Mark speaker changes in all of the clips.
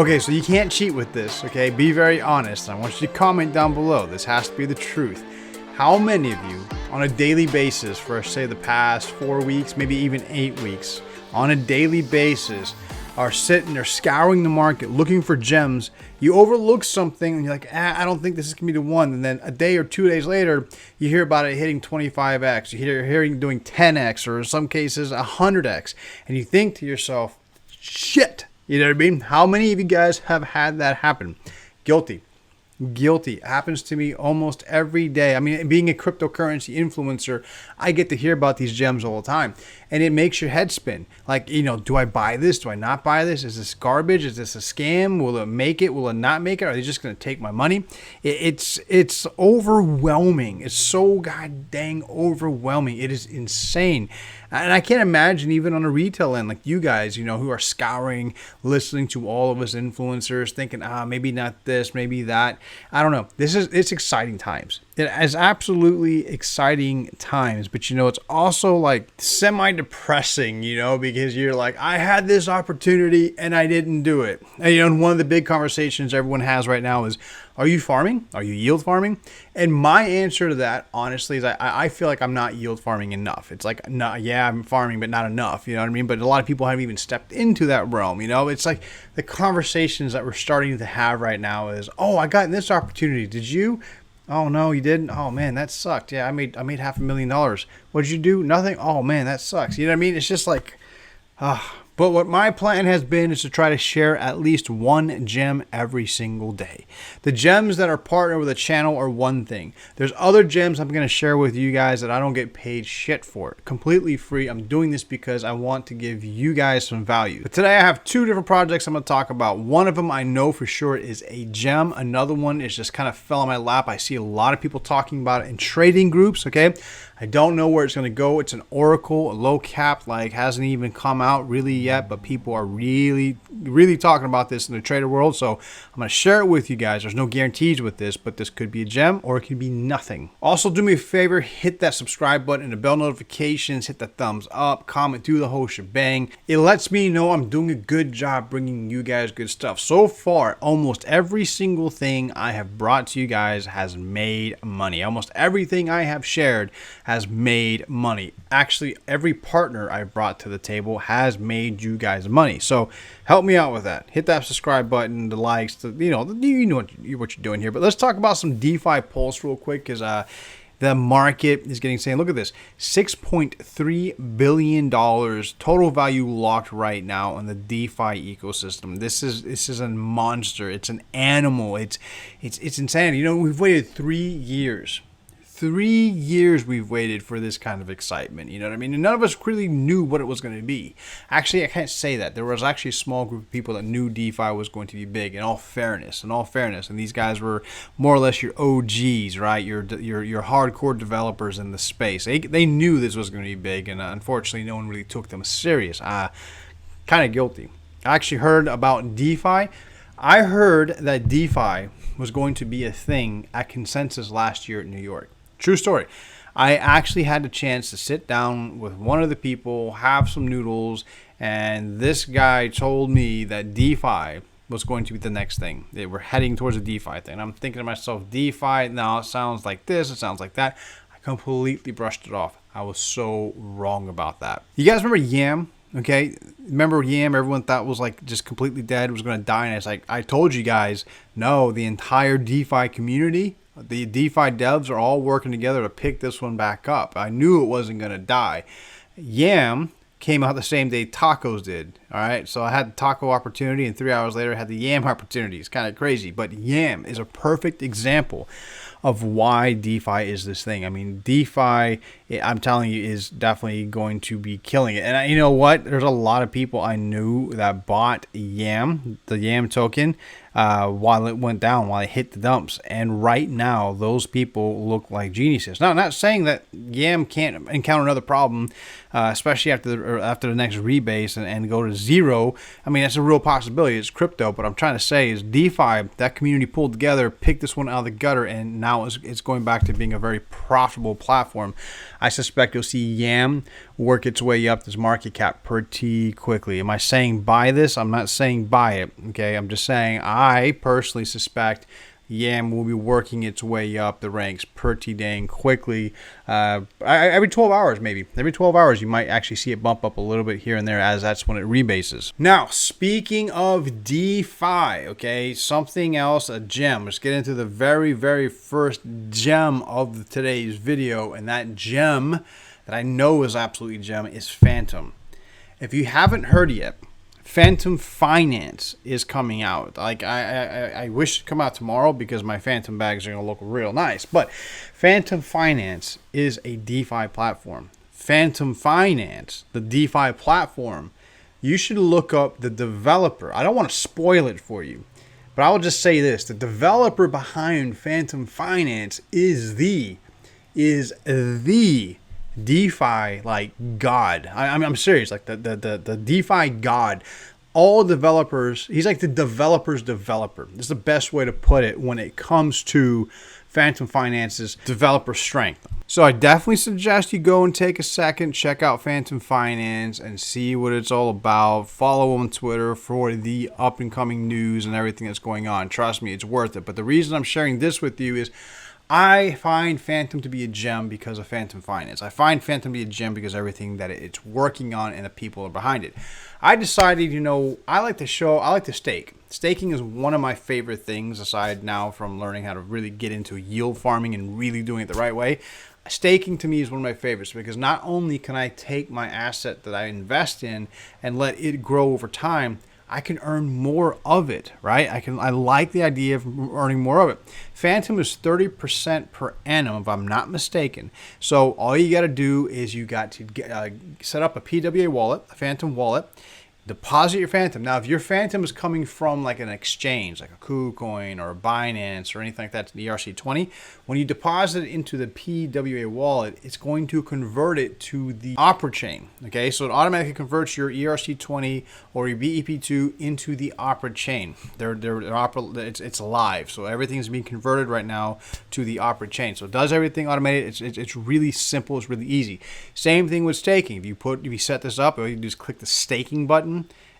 Speaker 1: Okay, so you can't cheat with this, okay? Be very honest. I want you to comment down below. This has to be the truth. How many of you, on a daily basis, for say the past 4 weeks, maybe even 8 weeks, on a daily basis, are sitting there scouring the market, looking for gems? You overlook something and you're like, I don't think this is gonna be the one. And then a day or 2 days later, you hear about it hitting 25x. You hear it doing 10x, or in some cases 100x. And you think to yourself, shit. You know what I mean? How many of you guys have had that happen? Guilty. Guilty. It happens to me almost every day. I mean, being a cryptocurrency influencer, I get to hear about these gems all the time, and it makes your head spin. Like, you know, do I buy this? Do I not buy this? Is this garbage? Is this a scam? Will it make it? Will it not make it? Are they just going to take my money? It's overwhelming. It's so god dang overwhelming. It is insane. And I can't imagine even on a retail end, like you guys, you know, who are scouring, listening to all of us influencers, thinking, maybe not this, maybe that. I don't know. It's exciting times. It is absolutely exciting times, but you know, it's also like semi-depressing, you know, because you're like, I had this opportunity and I didn't do it. And you know, one of the big conversations everyone has right now is, are you farming? Are you yield farming? And my answer to that, honestly, is I feel like I'm not yield farming enough. It's like, no, yeah, I'm farming, but not enough. You know what I mean? But a lot of people haven't even stepped into that realm. You know, it's like the conversations that we're starting to have right now is, oh, I got this opportunity. Did you? Oh no, you didn't. Oh man, that sucked. Yeah, I made $500,000. What did you do? Nothing. Oh man, that sucks. You know what I mean? It's just like, But what my plan has been is to try to share at least one gem every single day. The gems that are partnered with the channel are one thing. There's other gems I'm going to share with you guys that I don't get paid shit for. Completely free. I'm doing this because I want to give you guys some value. But today I have two different projects I'm going to talk about. One of them I know for sure is a gem. Another one is just kind of fell on my lap. I see a lot of people talking about it in trading groups, okay? I don't know where it's going to go. It's an oracle, a low cap, like hasn't even come out really yet, but people are really talking about this in the trader world. So I'm going to share it with you guys. There's no guarantees with this, but this could be a gem or it could be nothing. Also, do me a favor, hit that subscribe button and the bell notifications, hit the thumbs up, comment, do the whole shebang. It lets me know I'm doing a good job bringing you guys good stuff. So far, almost every single thing I have brought to you guys has made money. Almost everything I have shared has made money. Actually, every partner I brought to the table has made you guys money. So help me out with that. Hit that subscribe button, the likes, you know what you're doing here. But let's talk about some DeFi Pulse real quick, because the market is getting insane. Look at this, $6.3 billion total value locked right now in the DeFi ecosystem. This is a monster. It's an animal. It's insanity. You know, we've waited 3 years. 3 years we've waited for this kind of excitement, you know what I mean? And none of us really knew what it was going to be. Actually, I can't say that. There was actually a small group of people that knew DeFi was going to be big, in all fairness. And these guys were more or less your OGs, right? Your hardcore developers in the space. They knew this was going to be big, and unfortunately, no one really took them serious. Kind of guilty. I actually heard about DeFi. I heard that DeFi was going to be a thing at Consensus last year in New York. True story. I actually had the chance to sit down with one of the people, have some noodles, and this guy told me that DeFi was going to be the next thing. They were heading towards a DeFi thing. And I'm thinking to myself, DeFi, now it sounds like this, it sounds like that. I completely brushed it off. I was so wrong about that. You guys remember Yam? Okay, remember Yam? Everyone thought was like just completely dead, was going to die. And it's like, I told you guys, no, the entire DeFi community, the DeFi devs are all working together to pick this one back up. I knew it wasn't going to die. Yam came out the same day tacos did. All right, so I had the taco opportunity, and 3 hours later I had the Yam opportunity. It's kind of crazy, but Yam is a perfect example of why DeFi is this thing. I mean, DeFi, I'm telling you, is definitely going to be killing it. And you know what? There's a lot of people I knew that bought Yam, the Yam token, while it went down, while it hit the dumps. And right now, those people look like geniuses. Now, I'm not saying that Yam can't encounter another problem, especially after the next rebase and go to zero. I mean, that's a real possibility. It's crypto, but I'm trying to say is DeFi, that community pulled together, picked this one out of the gutter, and now it's going back to being a very profitable platform. I suspect you'll see YAM work its way up this market cap pretty quickly. Am I saying buy this? I'm not saying buy it. Okay, I'm just saying I personally suspect YAM will be working its way up the ranks pretty dang quickly. Every 12 hours, maybe. Every 12 hours, you might actually see it bump up a little bit here and there, as that's when it rebases. Now, speaking of DeFi, okay, something else, a gem. Let's get into the very, very first gem of today's video, and that gem that I know is absolutely gem is Phantom. If you haven't heard yet, Phantom Finance is coming out. Like I wish it would come out tomorrow because my Phantom bags are going to look real nice. But Phantom Finance is a DeFi platform. Phantom Finance, the DeFi platform, you should look up the developer. I don't want to spoil it for you, but I will just say this. The developer behind Phantom Finance is the DeFi like god. I'm serious, like the DeFi god. All developers, he's like the developer's developer. This is the best way to put it when it comes to Phantom Finance's developer strength. So I definitely suggest you go and take a second, check out Phantom Finance and see what it's all about. Follow on Twitter for the up and coming news and everything that's going on. Trust me, it's worth it. But the reason I'm sharing this with you is I find Phantom to be a gem because of Phantom Finance. I find Phantom to be a gem because of everything that it's working on and the people are behind it. I decided, I like to stake. Staking is one of my favorite things, aside now from learning how to really get into yield farming and really doing it the right way. Staking to me is one of my favorites because not only can I take my asset that I invest in and let it grow over time, I can earn more of it, right? I like the idea of earning more of it. Phantom is 30% per annum, if I'm not mistaken. So all you got to do is you got to set up a PWA wallet, a Phantom wallet, deposit your Phantom. Now, if your Phantom is coming from like an exchange, like a KuCoin or a Binance or anything like that, to the ERC20, when you deposit it into the PWA wallet, it's going to convert it to the Opera chain. Okay, so it automatically converts your ERC20 or your BEP2 into the Opera chain. It's live, so everything's being converted right now to the Opera chain. So it does everything automated. It's really simple. It's really easy. Same thing with staking. If you set this up, all you do is click the staking button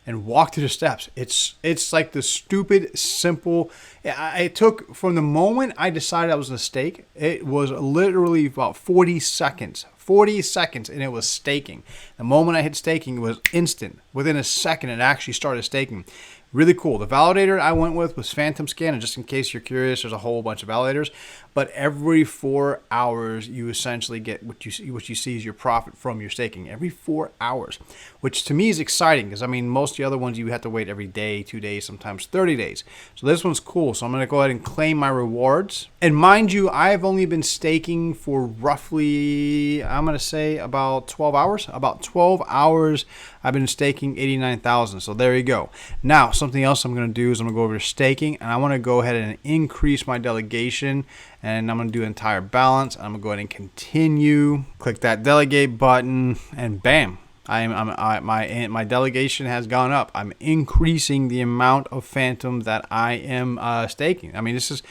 Speaker 1: and walk through the steps. It's like the stupid simple. It took from the moment I decided I was going to stake, it was literally about 40 seconds, and it was staking. The moment I hit staking, it was instant. Within a second, it actually started staking. Really cool. The validator I went with was Phantom Scan, and just in case you're curious, there's a whole bunch of validators. But every 4 hours, you essentially get what you see is your profit from your staking. Every 4 hours, which to me is exciting because most of the other ones you have to wait every day, 2 days, sometimes 30 days. So this one's cool. So I'm going to go ahead and claim my rewards. And mind you, I've only been staking for roughly, I'm going to say about 12 hours. About 12 hours, I've been staking 89,000. So there you go. Now, something else I'm going to do is I'm going to go over to staking, and I want to go ahead and increase my delegation. And I'm going to do entire balance. I'm going to go ahead and continue. Click that delegate button, and bam. My delegation has gone up. I'm increasing the amount of Phantom that I am staking. This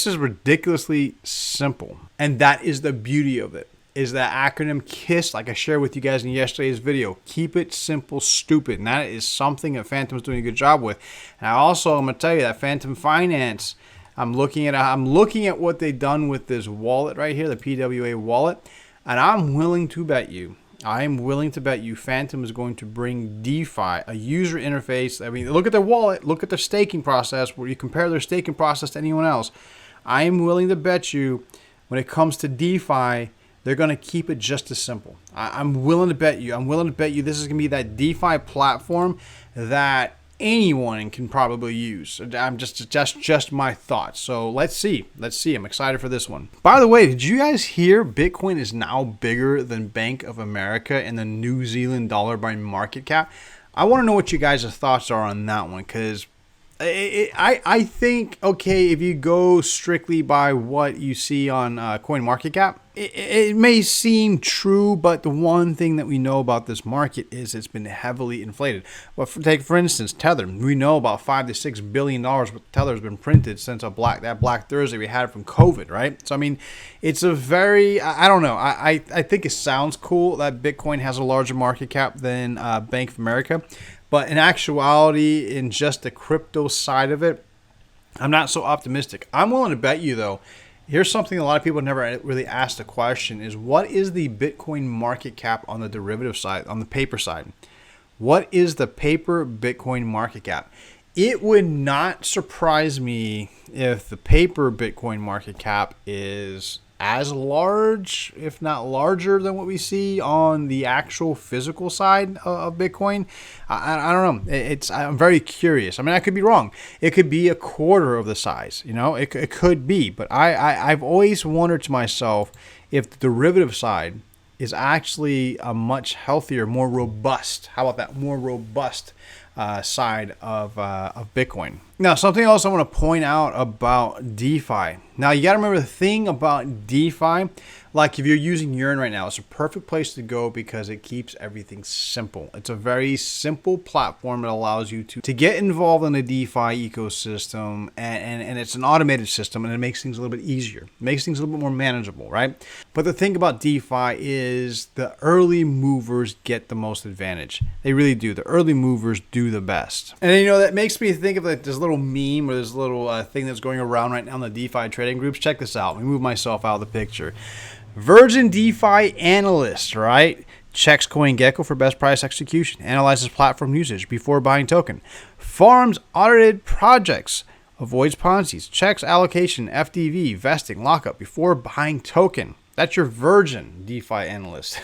Speaker 1: is ridiculously simple. And that is the beauty of it. Is that acronym KISS, like I shared with you guys in yesterday's video. Keep it simple, stupid. And that is something that Phantom's doing a good job with. And I'm going to tell you that Phantom Finance, I'm looking at what they've done with this wallet right here, the PWA wallet, and I'm willing to bet you Phantom is going to bring DeFi, a user interface. Look at their wallet, look at their staking process, where you compare their staking process to anyone else. I am willing to bet you when it comes to DeFi, they're going to keep it just as simple. I'm willing to bet you this is going to be that DeFi platform that anyone can probably use. I'm just my thoughts. So let's see. I'm excited for this one. By the way, did you guys hear Bitcoin is now bigger than Bank of America and the New Zealand dollar by market cap? I want to know what you guys' thoughts are on that one, because I think, okay, if you go strictly by what you see on CoinMarketCap, it may seem true, but the one thing that we know about this market is it's been heavily inflated. Well, take for instance Tether. We know about $5 to $6 billion worth of Tether has been printed since that Black Thursday we had from COVID, right? So I mean, it's a very, I don't know. I think it sounds cool that Bitcoin has a larger market cap than Bank of America. But in actuality, in just the crypto side of it, I'm not so optimistic. I'm willing to bet you, though, here's something a lot of people never really asked the question is, what is the Bitcoin market cap on the derivative side, on the paper side? What is the paper Bitcoin market cap? It would not surprise me if the paper Bitcoin market cap is as large, if not larger, than what we see on the actual physical side of Bitcoin. I don't know. I'm very curious. I mean, I could be wrong. It could be a quarter of the size. You know, it could be. But I've always wondered to myself if the derivative side is actually a much healthier, more robust. How about that? More robust side of Bitcoin. Now, something else I want to point out about DeFi. Now, you got to remember the thing about DeFi, like if you're using Yearn right now, it's a perfect place to go because it keeps everything simple. It's a very simple platform that allows you to get involved in the DeFi ecosystem, and it's an automated system, and it makes things a little bit easier. It makes things a little bit more manageable, right? But the thing about DeFi is the early movers get the most advantage. They really do. The early movers do the best. And you know, that makes me think of like this little meme or this little thing that's going around right now in the DeFi trading groups. Check this out. Let me move myself out of the picture. Virgin DeFi analyst, right? Checks CoinGecko for best price execution. Analyzes platform usage before buying token. Farms audited projects. Avoids Ponzi's. Checks allocation, FDV, vesting, lockup before buying token. That's your Virgin DeFi analyst.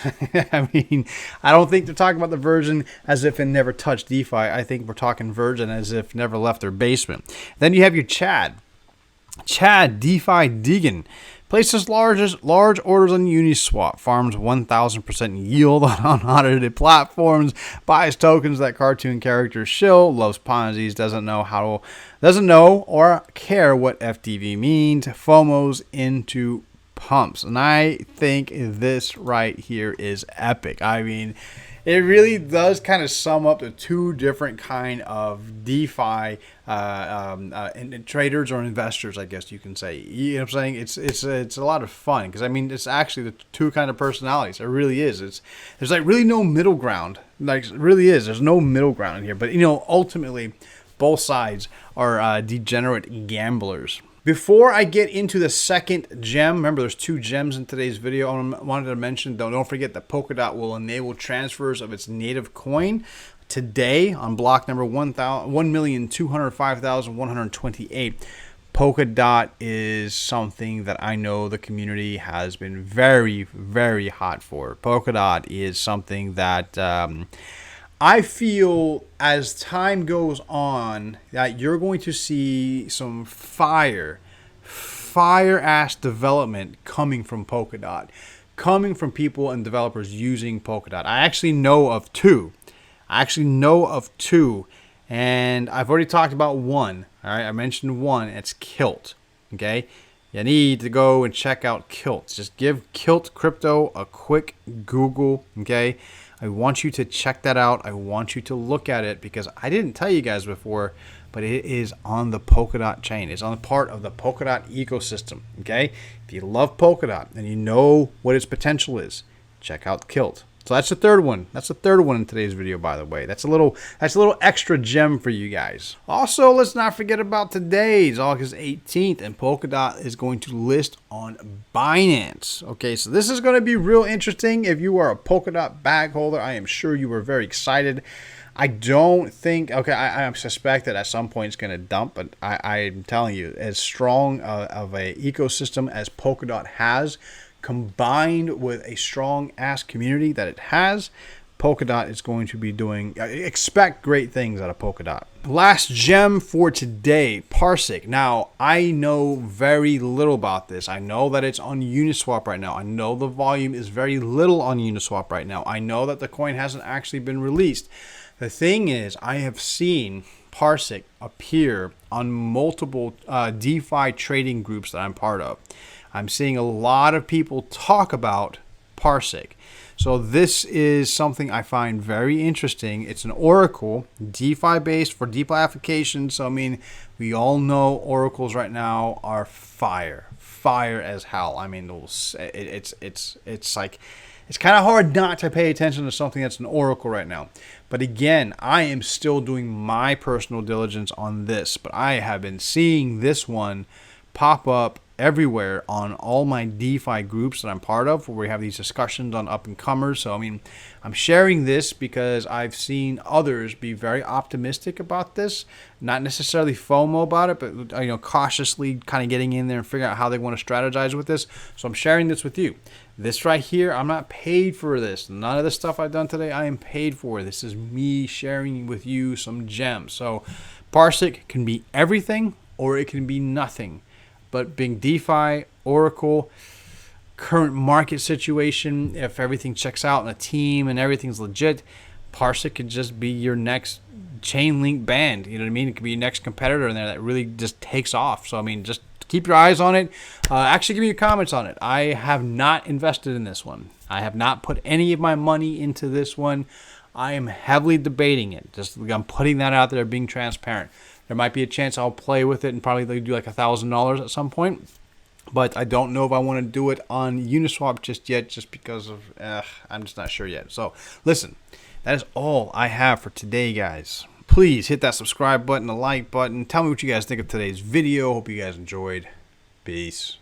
Speaker 1: I mean, I don't think they're talking about the Virgin as if it never touched DeFi. I think we're talking Virgin as if never left their basement. Then you have your Chad. Chad DeFi Deegan. Places large orders on Uniswap, farms 1,000% yield on unaudited platforms, buys tokens that cartoon characters shill, loves Ponzi's, doesn't know or care what FDV means, FOMOs into pumps. And I think this right here is epic. I mean, it really does kind of sum up the two different kind of DeFi traders or investors, I guess you can say. You know what I'm saying? It's a lot of fun because I mean it's actually the two kind of personalities. It really is. There's like really no middle ground. Like it really is. There's no middle ground in here. But you know, ultimately, both sides are degenerate gamblers. Before I get into the second gem, remember there's two gems in today's video. I wanted to mention, don't forget that Polkadot will enable transfers of its native coin today on block number 1,205,128. Polkadot is something that I know the community has been very, very hot for. Polkadot is something that I feel as time goes on that you're going to see some fire-ass development coming from Polkadot, coming from people and developers using Polkadot. I actually know of two. And I've already talked about one. All right, I mentioned one. It's Kilt. Okay, you need to go and check out Kilt. Just give Kilt Crypto a quick Google. Okay. I want you to check that out. I want you to look at it because I didn't tell you guys before, but it is on the Polkadot chain. It's on the part of the Polkadot ecosystem, okay? If you love Polkadot and you know what its potential is, check out Kilt. So that's the third one. That's the third one in today's video, by the way. That's a little extra gem for you guys. Also, let's not forget about today's August 18th, and Polkadot is going to list on Binance. Okay, so this is going to be real interesting. If you are a Polkadot bag holder, I am sure you were very excited. I don't think, okay, I suspect that at some point it's going to dump, but I'm telling you, as strong of a ecosystem as Polkadot has, combined with a strong ass community that it has, Polkadot is going to be doing, expect great things out of Polkadot. Last gem for today, Parsec. Now, I know very little about this. I know that it's on Uniswap right now. I know the volume is very little on Uniswap right now. I know that the coin hasn't actually been released. The thing is, I have seen Parsec appear on multiple DeFi trading groups that I'm part of. I'm seeing a lot of people talk about Parsec. So this is something I find very interesting. It's an Oracle, DeFi based for DeFi applications. So I mean, we all know oracles right now are fire as hell. I mean, it's like, it's kind of hard not to pay attention to something that's an oracle right now. But again, I am still doing my personal diligence on this, but I have been seeing this one pop up everywhere on all my DeFi groups that I'm part of, where we have these discussions on up and comers. So I mean, I'm sharing this because I've seen others be very optimistic about this, not necessarily FOMO about it, but cautiously kind of getting in there and figuring out how they want to strategize with this. So I'm sharing this with you. This right here, I'm not paid for this. None of the stuff I've done today I am paid for. This is me sharing with you some gems. So Parsec can be everything or it can be nothing. But being DeFi, Oracle, current market situation, if everything checks out in a team and everything's legit, Parsec could just be your next chain link band. You know what I mean? It could be your next competitor in there that really just takes off. So, I mean, just keep your eyes on it. Actually, give me your comments on it. I have not invested in this one. I have not put any of my money into this one. I am heavily debating it. Just I'm putting that out there, being transparent. There might be a chance I'll play with it and probably do like $1,000 at some point. But I don't know if I want to do it on Uniswap just yet, just because of, I'm just not sure yet. So listen, that is all I have for today, guys. Please hit that subscribe button, the like button. Tell me what you guys think of today's video. Hope you guys enjoyed. Peace.